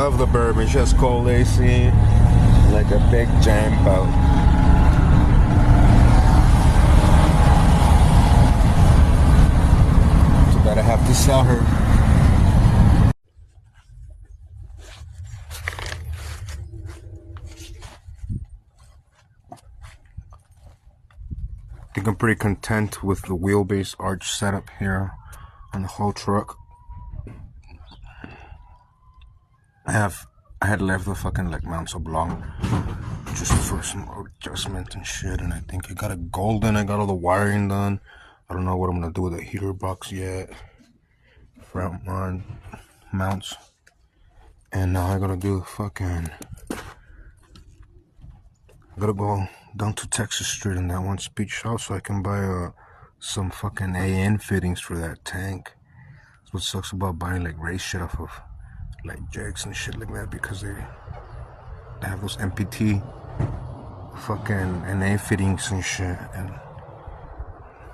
love the bourbon. It's just cold AC, like a big jam boat. Too bad I have to sell her. I think I'm pretty content with the wheelbase arch setup here on the whole truck. I had left the fucking like mount so long just for some adjustment and shit, and I think I got it golden. I got all the wiring done. I don't know what I'm gonna do with the heater box yet. Front on mounts, and now I gotta do the fucking. I gotta go down to Texas Street in that one speed shop so I can buy some fucking AN fittings for that tank. That's what sucks about buying like race shit off of like Jags and shit like that, because they have those MPT fucking NA fittings and shit, and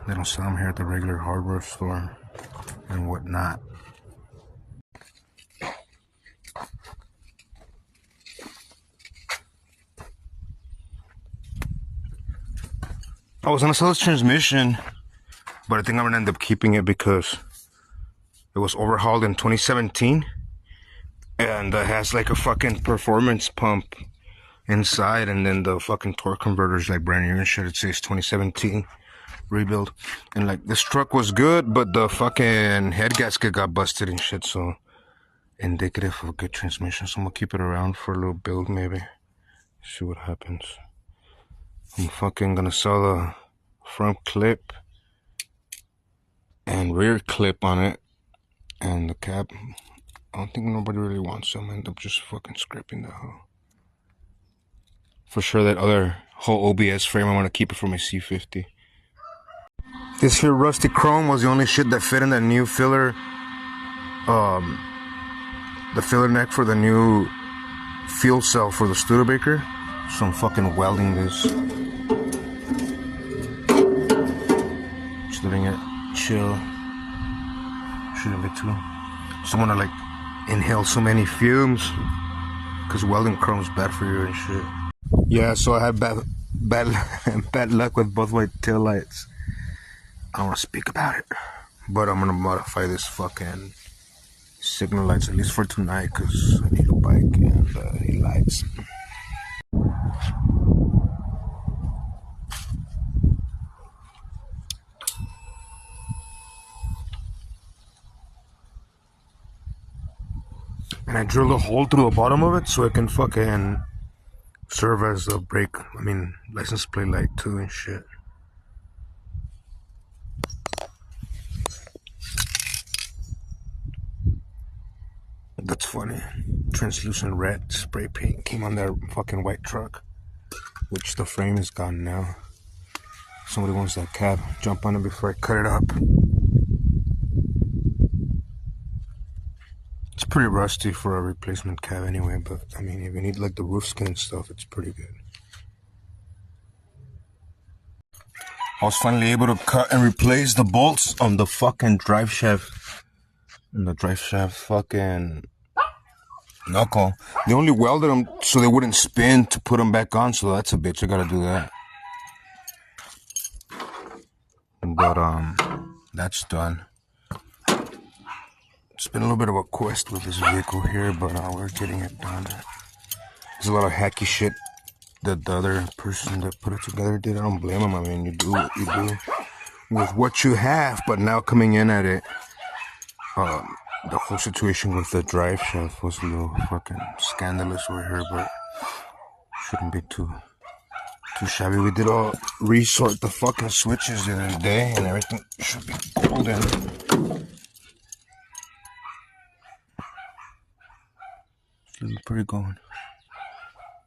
they don't sell them here at the regular hardware store and whatnot. I was gonna sell this transmission, but I think I'm gonna end up keeping it because it was overhauled in 2017, and it has like a fucking performance pump inside, and then the fucking torque converter is like brand new and shit. It says 2017 rebuild, and like this truck was good, but the fucking head gasket got busted and shit, so indicative of a good transmission. So I'm gonna keep it around for a little build, maybe see what happens. I'm fucking gonna sell the front clip and rear clip on it, and the cab. I don't think nobody really wants them. I end up just fucking scrapping the whole. For sure, that other whole OBS frame, I want to keep it for my C50. This here rusty chrome was the only shit that fit in that new filler, the filler neck for the new fuel cell for the Studebaker. So I'm fucking welding this. Just letting it chill. Shouldn't be too. So I'm gonna like inhale so many fumes, cause welding chrome's bad for you and shit. Yeah, so I had bad luck with both my tail lights. I don't want to speak about it, but I'm gonna modify this fucking signal lights at least for tonight, cause I need a bike and I need lights. And I drilled a hole through the bottom of it so it can fucking serve as a brake, license plate light too and shit. That's funny. Translucent red spray paint came on that fucking white truck, which the frame is gone now. Somebody wants that cab. Jump on it before I cut it up. It's pretty rusty for a replacement cab anyway, but I mean, if you need like the roof skin and stuff, it's pretty good. I was finally able to cut and replace the bolts on the fucking drive shaft. And the drive shaft fucking knuckle. They only welded them so they wouldn't spin to put them back on, so that's a bitch. I gotta do that. But that's done. It's been a little bit of a quest with this vehicle here, but we're getting it done. There's a lot of hacky shit that the other person that put it together did. I don't blame him. I mean, you do what you do with what you have, but now coming in at it, the whole situation with the drive shaft was a little fucking scandalous over here, but shouldn't be too shabby. We did all resort the fucking switches the other day, and everything should be golden. Pretty going.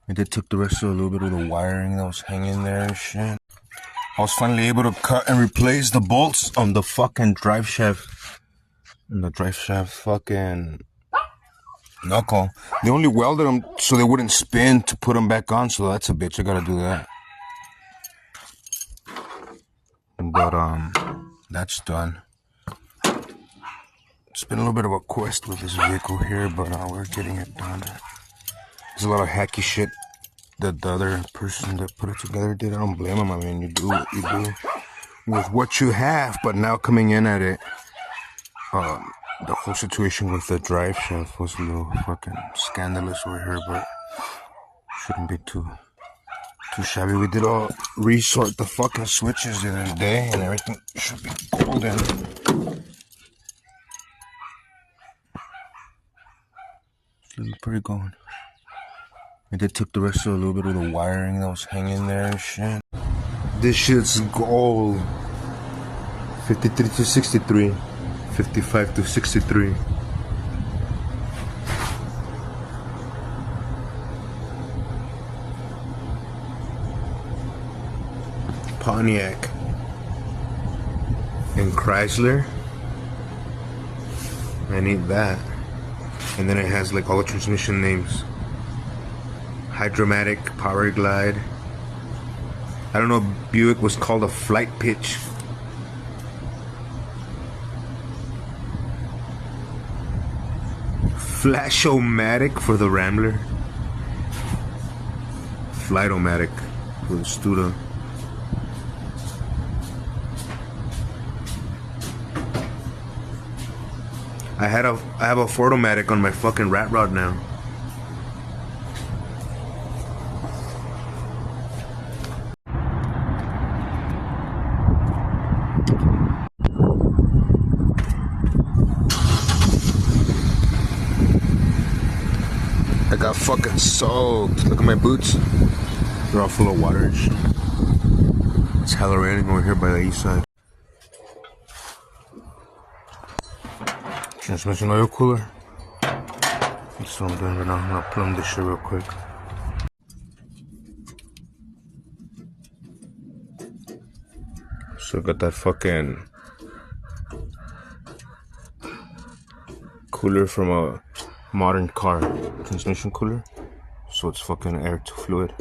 I did took the rest of a little bit of the wiring that was hanging there and shit. I was finally able to cut and replace the bolts on the fucking drive shaft. And the drive shaft fucking knuckle. They only welded them so they wouldn't spin to put them back on, so that's a bitch. I gotta do that. But that's done. It's been a little bit of a quest with this vehicle here, but we're getting it done. There's a lot of hacky shit that the other person that put it together did. I don't blame him. I mean, you do what you do with what you have, but now coming in at it, the whole situation with the drive shaft was a little fucking scandalous over here, but shouldn't be too shabby. We did all resort the fucking switches the other day, and everything should be golden. It's pretty going. I did took the rest of a little bit of the wiring that was hanging there and shit. This shit's gold. 53 to 63. 55 to 63. Pontiac and Chrysler. I need that. And then it has like all the transmission names. Hydromatic, Power Glide. I don't know if Buick was called a Flight Pitch. Flash-O-Matic for the Rambler. Flight-O-Matic for the Studa. I have a Ford-O-Matic on my fucking rat rod now. I got fucking soaked. Look at my boots. They're all full of water and shit. It's hella raining over here by the east side. Transmission oil cooler. That's what I'm doing right now. I'm gonna plumb this shit real quick. So I got that fucking cooler from a modern car, transmission cooler. So it's fucking air to fluid.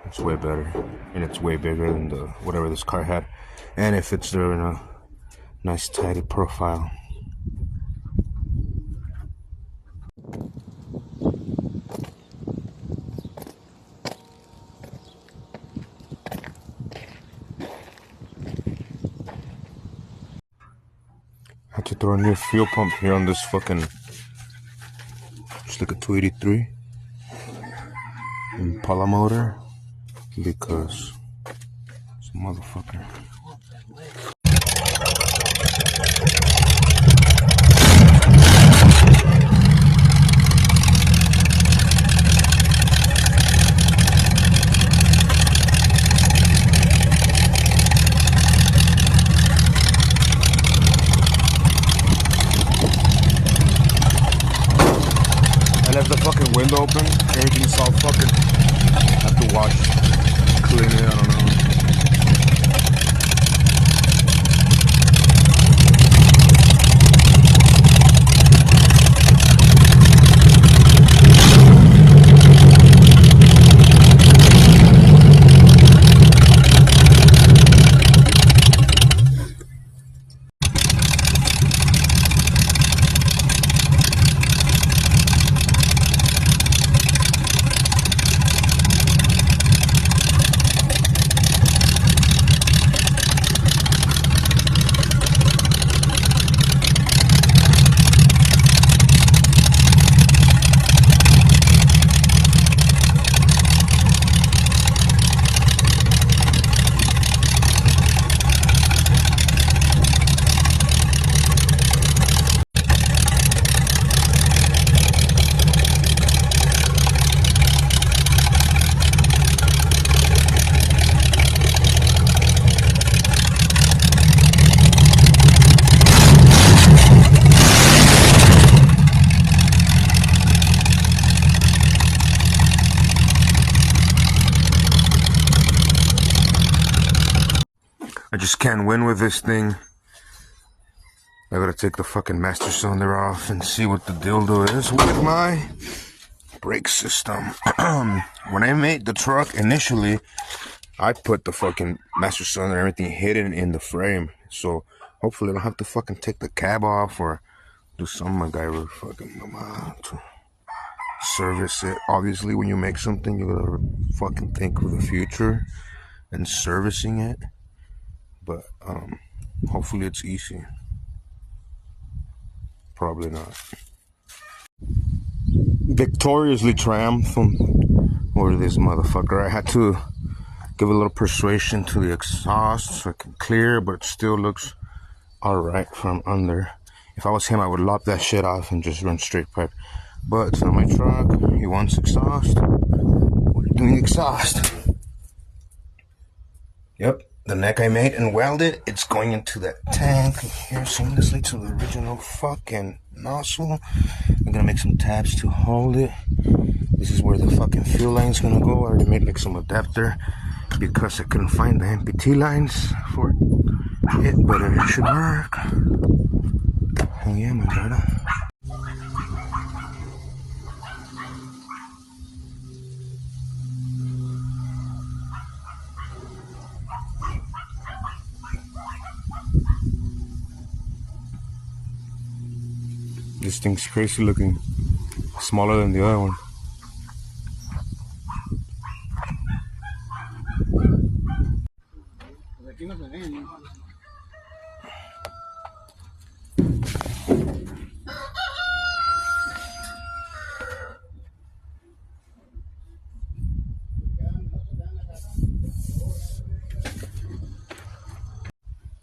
It's way better, and it's way bigger than the whatever this car had, and it fits there in a nice tidy profile. I had to throw a new fuel pump here on this fucking, it's like a 283 Impala motor, because it's a motherfucker. I left the fucking window open, everything's all fucking, I have to wash, clean it, I don't know. I just can't win with this thing. I gotta take the fucking master cylinder off and see what the dildo is with my brake system. When I made the truck initially, I put the fucking master cylinder and everything hidden in the frame. So hopefully I don't have to fucking take the cab off or do some MacGyver fucking mama to service it. Obviously, when you make something, you gotta fucking think of the future and servicing it. But hopefully it's easy. Probably not. Victoriously triumphant over this motherfucker. I had to give a little persuasion to the exhaust so it can clear, but it still looks alright from under. If I was him, I would lop that shit off and just run straight pipe. But it's not my truck. He wants exhaust. We're doing exhaust. Yep, the neck I made and welded, it's going into that tank here seamlessly to the original fucking nozzle. I'm gonna make some tabs to hold it. This is where the fucking fuel line's gonna go. I already made like some adapter because I couldn't find the MPT lines for it, but it should work. Hell yeah, my brother. This thing's crazy looking, smaller than the other one.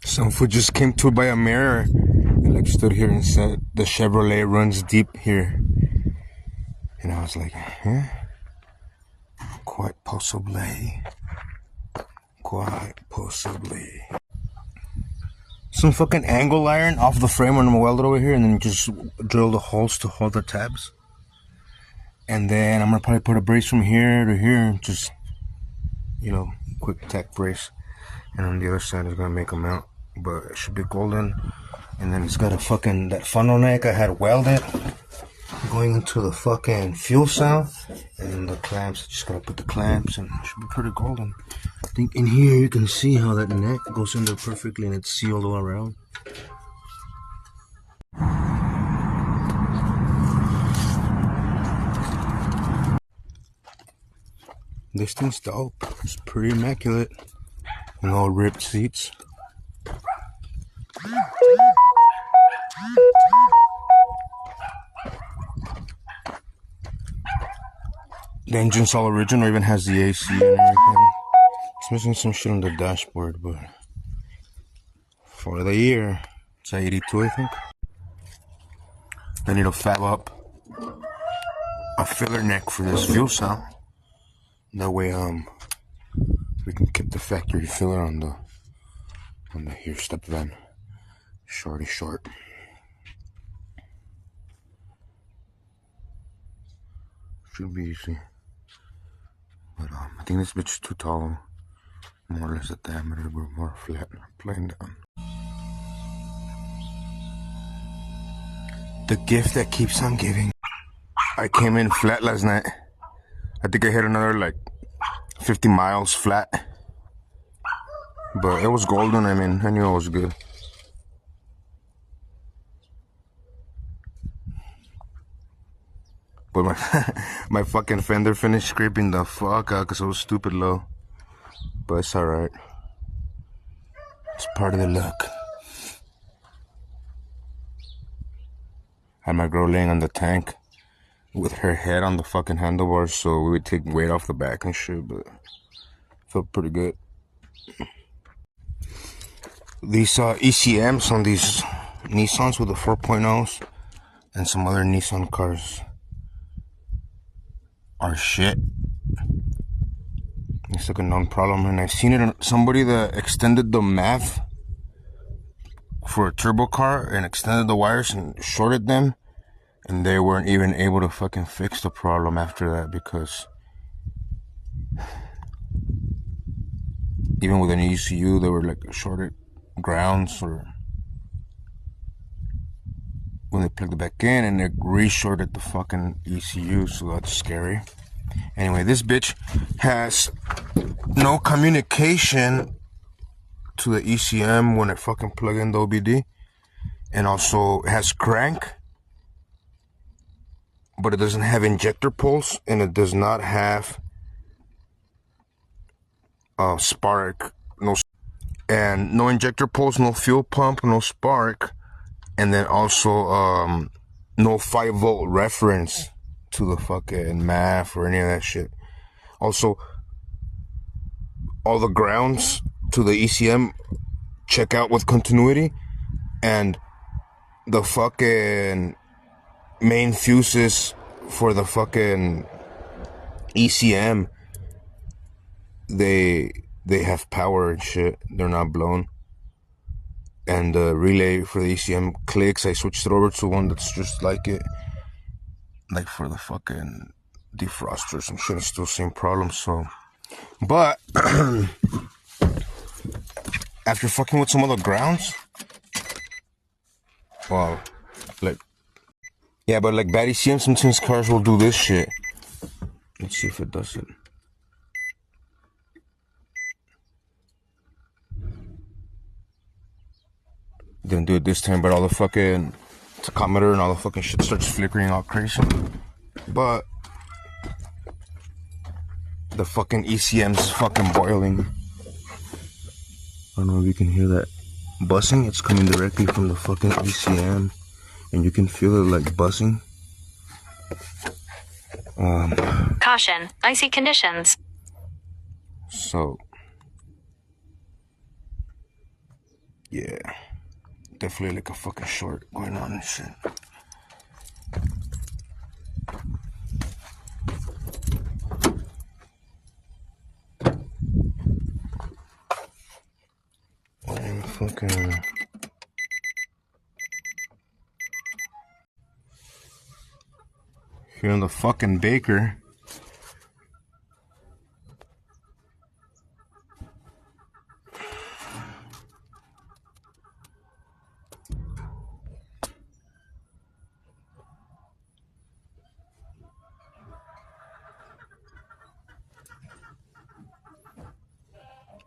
Some fool just came to by a mirror and like stood here and said the Chevrolet runs deep here. And I was like, huh? Quite possibly. Quite possibly. Some fucking angle iron off the frame when I'm welded over here, and then just drill the holes to hold the tabs. And then I'm gonna probably put a brace from here to here, just, you know, quick tack brace. And on the other side is gonna make a mount, but it should be golden. And then it's got a fucking, that funnel neck I had welded going into the fucking fuel cell. And then the clamps, just gotta put the clamps, and it should be pretty golden. I think in here you can see how that neck goes in there perfectly and it's sealed all around. This thing's dope. It's pretty immaculate. And all ripped seats. The engine's all original, even has the AC and everything. It's missing some shit on the dashboard, but for the year, it's a 82, I think. I need to fab up a filler neck for this fuel cell. That way, we can keep the factory filler on the here step van. Shorty short. Should be easy. But I think this bitch is too tall. More or less the diameter, but more flat, plain down. The gift that keeps on giving. I came in flat last night. I think I hit another like 50 miles flat. But it was golden. I mean, I knew it was good. But my fucking fender finished scraping the fuck out because it was stupid low. But it's alright. It's part of the luck. I had my girl laying on the tank with her head on the fucking handlebars so we would take weight off the back and shit, but felt pretty good. These ECMs on these Nissans with the 4.0s and some other Nissan cars are shit. It's like a known problem, and I've seen it on somebody that extended the MAV for a turbo car and extended the wires and shorted them, and they weren't even able to fucking fix the problem after that, because even with an ECU they were like shorted grounds, or when they plugged it back in and they re-shorted the fucking ECU, so that's scary. Anyway, this bitch has no communication to the ECM when I fucking plug in the OBD, and also it has crank but it doesn't have injector pulse, and it does not have spark. No injector pulse, no fuel pump, no spark, and then also no 5-volt reference to the fucking MAF or any of that shit. Also, all the grounds to the ECM check out with continuity, and the fucking main fuses for the fucking ECM, they have power and shit. They're not blown. And the relay for the ECM clicks. I switched it over to one that's just like it, like for the fucking defroster or some shit. It's still the same problem. So, but after fucking with some other grounds, well, like, yeah, but like bad ECM, sometimes cars will do this shit. Let's see if it does it. Didn't do it this time, but all the fucking tachometer and all the fucking shit starts flickering all crazy. But the fucking ECM's fucking boiling. I don't know if you can hear that buzzing. It's coming directly from the fucking ECM, and you can feel it like buzzing. Caution, icy conditions. So, yeah, definitely like a fucking short going on and shit. And fucking here in the fucking Baker.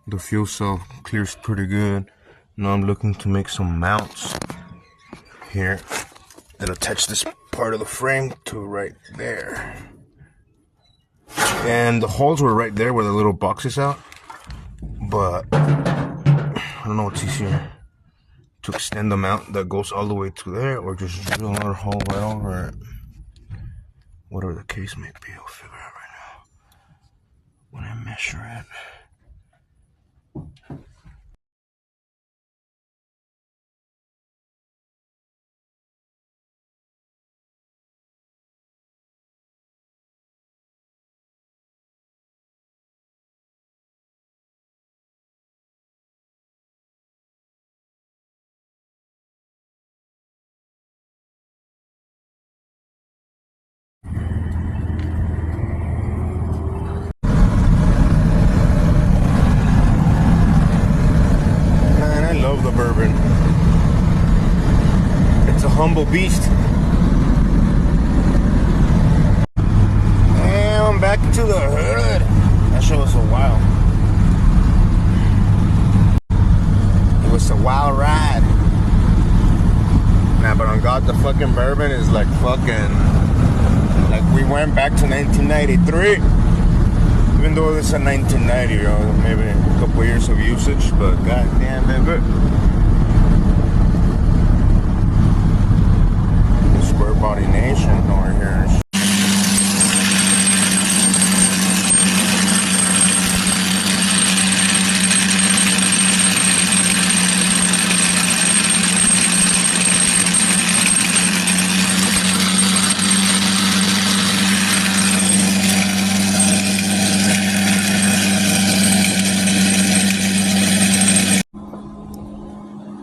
The fuel cell clears pretty good. Now I'm looking to make some mounts here that attach this part of the frame to right there. And the holes were right there where the little box is out. But I don't know what's easier, to extend the mount that goes all the way to there, or just drill another hole right over it. Whatever the case may be, I'll figure out right now when I measure it. The bourbon. It's a humble beast. And I'm back to the hood. That shit was a while. It was a wild ride. Nah, but on God, the fucking bourbon is like fucking, like we went back to 1993. Even though it's a 1990, you know, maybe a couple years of usage, but goddamn, baby. Square Body Nation over here.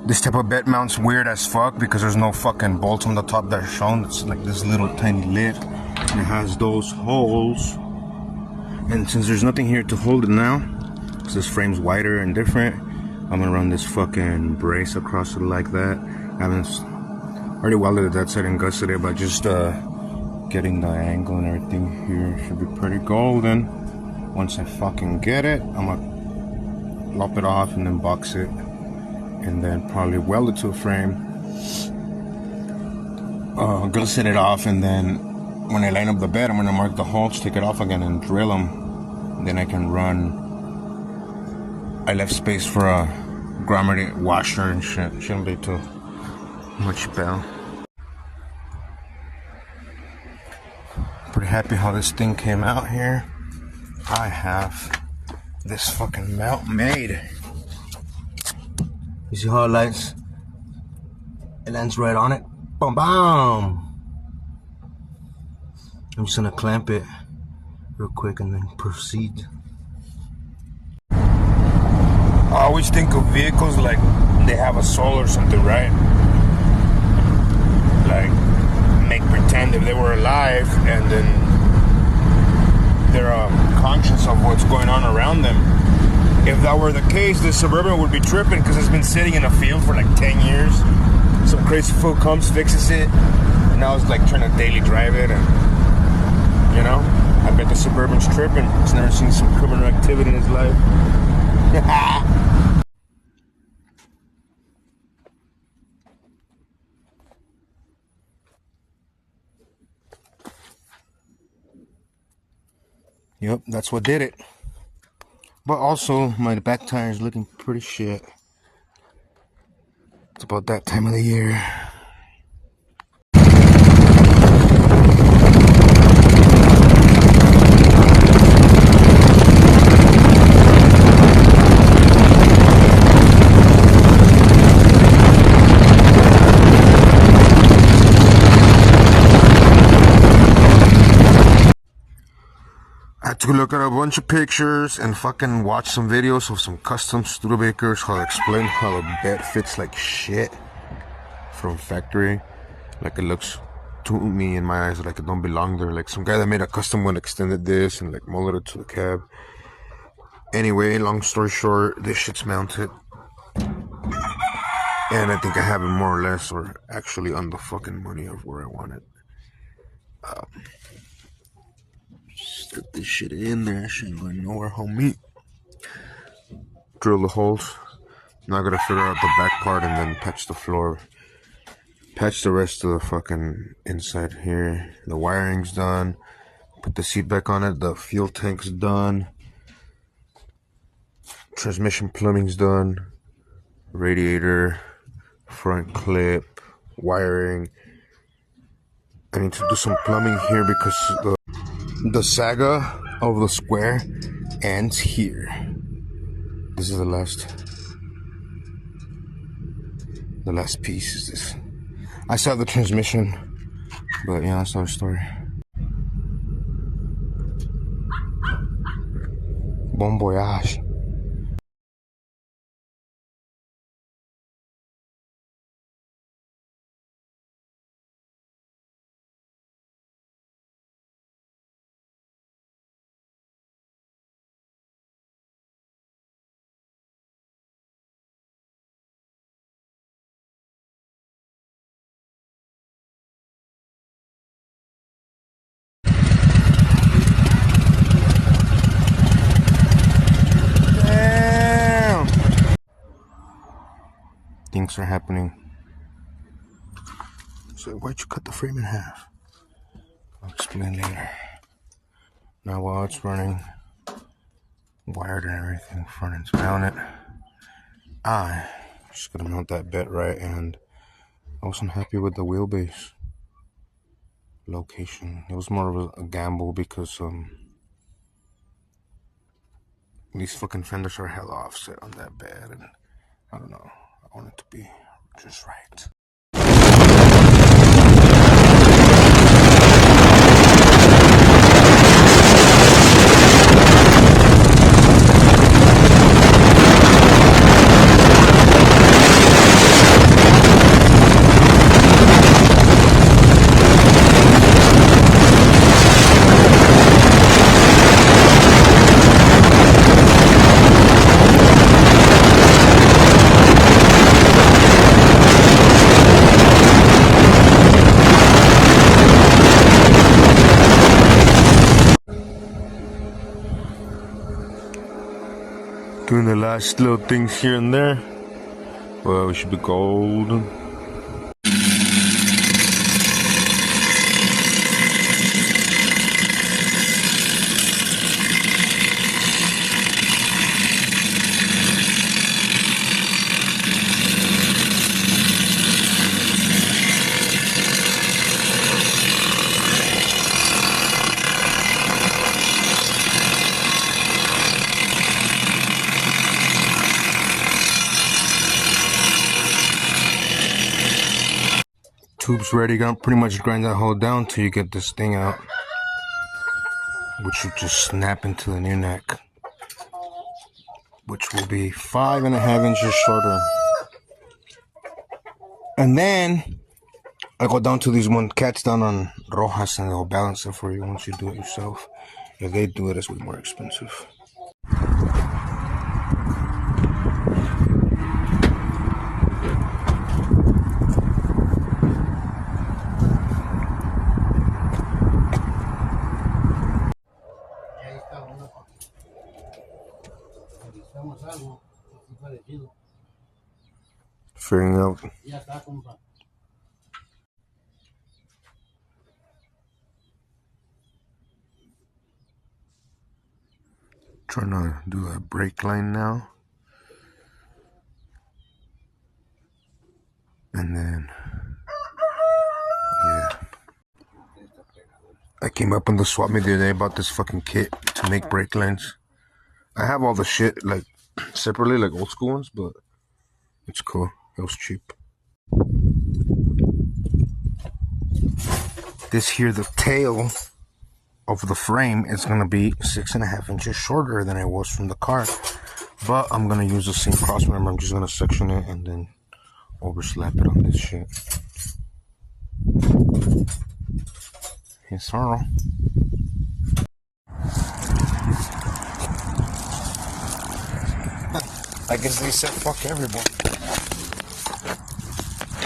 This type of bed mount's weird as fuck because there's no fucking bolts on the top that are shown. It's like this little tiny lid. It has those holes. And since there's nothing here to hold it now, because this frame's wider and different, I'm gonna run this fucking brace across it like that. I haven't already welded it that side and gusseted it, but just getting the angle and everything here should be pretty golden. Once I fucking get it, I'm gonna lop it off and then box it. And then probably weld it to a frame, gusset it off, and then when I line up the bed, I'm gonna mark the holes, take it off again, and drill them. Then I can run. I left space for a grommet washer and shit. Shouldn't be too much bell. Pretty happy how this thing came out here. I have this fucking mount made. You see how it lights? It lands right on it. Boom, boom. I'm just gonna clamp it real quick and then proceed. I always think of vehicles like they have a soul or something, right? Like, make pretend if they were alive and then they're conscious of what's going on around them. If that were the case, the Suburban would be tripping because it's been sitting in a field for like 10 years. Some crazy fool comes, fixes it, and now it's like trying to daily drive it, and you know, I bet the Suburban's tripping. He's never seen some criminal activity in his life. Yep, that's what did it. But also, my back tire is looking pretty shit. It's about that time of the year. I had to look at a bunch of pictures and fucking watch some videos of some custom Studebakers, how to explain how the bed fits like shit from factory. Like, it looks to me in my eyes like it don't belong there. Like some guy that made a custom one extended this and like molded it to the cab. Anyway, long story short, this shit's mounted. And I think I have it more or less, or actually on the fucking money of where I want it. Stick this shit in there. Shit ain't going nowhere, homie. Drill the holes. Now I gotta figure out the back part and then patch the floor. Patch the rest of the fucking inside here. The wiring's done. Put the seat back on it. The fuel tank's done. Transmission plumbing's done. Radiator. Front clip. Wiring. I need to do some plumbing here because the saga of the square ends here. This is the last piece is this. I saw the transmission, but yeah, that's another story. Bon voyage. Things are happening. So why'd you cut the frame in half? I'll explain later. Now while it's running, wired and everything, front end's mounted, I just gotta mount that bed right, and I wasn't happy with the wheelbase location. It was more of a gamble because these fucking fenders are hella offset on that bed, and I don't know. I want it to be just right. Doing the last little things here and there. Well, we should be golden. tube's ready. Gonna pretty much grind that hole down till you get this thing out, which you just snap into the new neck, which will be 5.5 inches shorter. And then I go down to these one cats down on Rojas, and they'll balance it for you once you do it yourself. If they do it, it's way more expensive. Figuring out. Trying to do a brake line now. And then, yeah. I came up on the swap meet the other day about this fucking kit to make brake lines. I have all the shit, like, separately, like old school ones, but it's cool. It was cheap. This here, the tail of the frame is going to be 6.5 inches shorter than it was from the car. But I'm going to use the same cross member. I'm just going to section it and then overslap it on this shit. Yes, sir. I guess they said fuck everyone.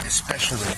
Especially.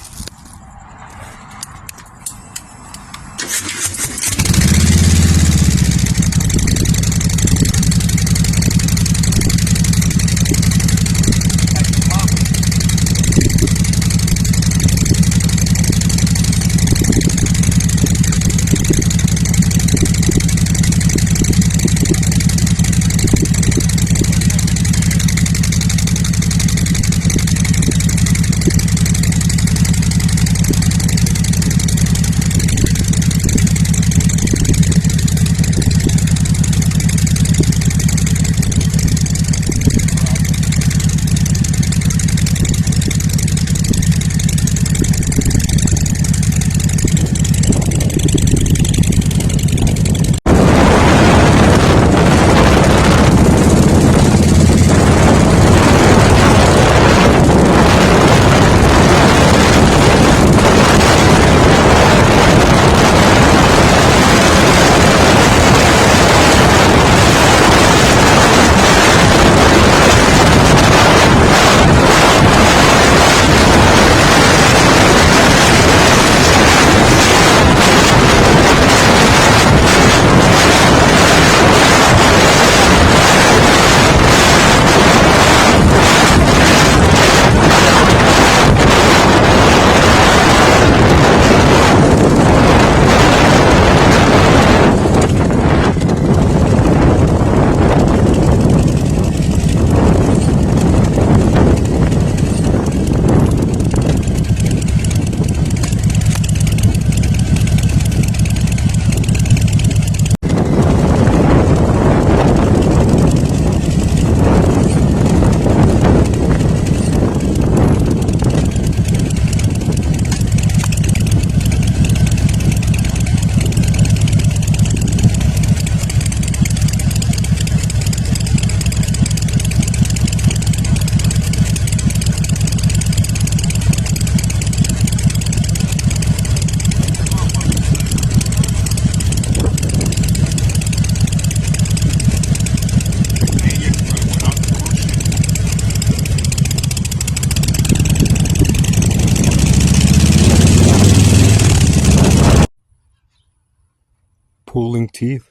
Pulling teeth.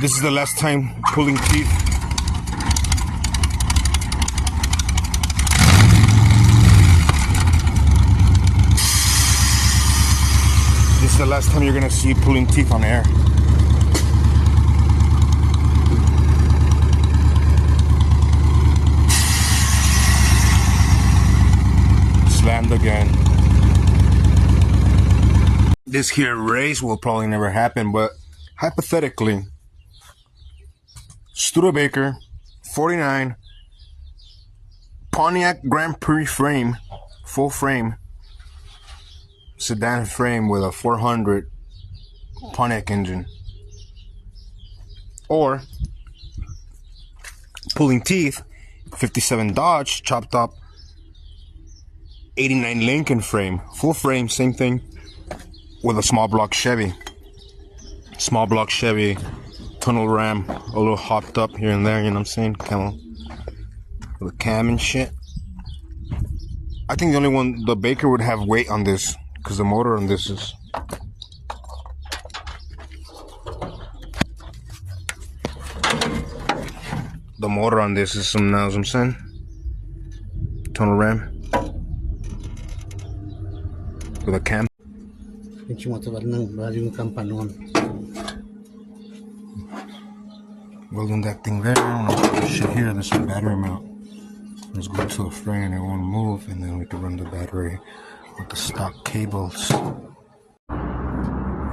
This is the last time pulling teeth. This is the last time you're gonna see pulling teeth on air. Slammed again. This here race will probably never happen, but hypothetically, Studebaker 49 Pontiac Grand Prix frame, full frame, sedan frame with a 400 Pontiac engine. Or pulling teeth, 57 Dodge, chopped up 89 Lincoln frame, full frame, same thing, with a small block Chevy. Small block Chevy, tunnel ram, a little hopped up here and there, you know what I'm saying? Camel. With a cam and shit. I think the only one, the Baker would have weight on this, because the motor on this is... The motor on this is some, now, I'm saying? Tunnel ram. With a cam. Welding that thing there. I don't know shit here. There's some battery mount. Let's go to a frame. It won't move, and then we can run the battery with the stock cables.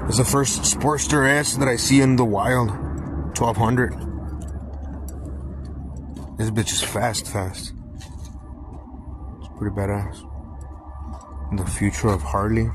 It's the first Sportster S that I see in the wild. 1200. This bitch is fast. It's pretty badass. The future of Harley.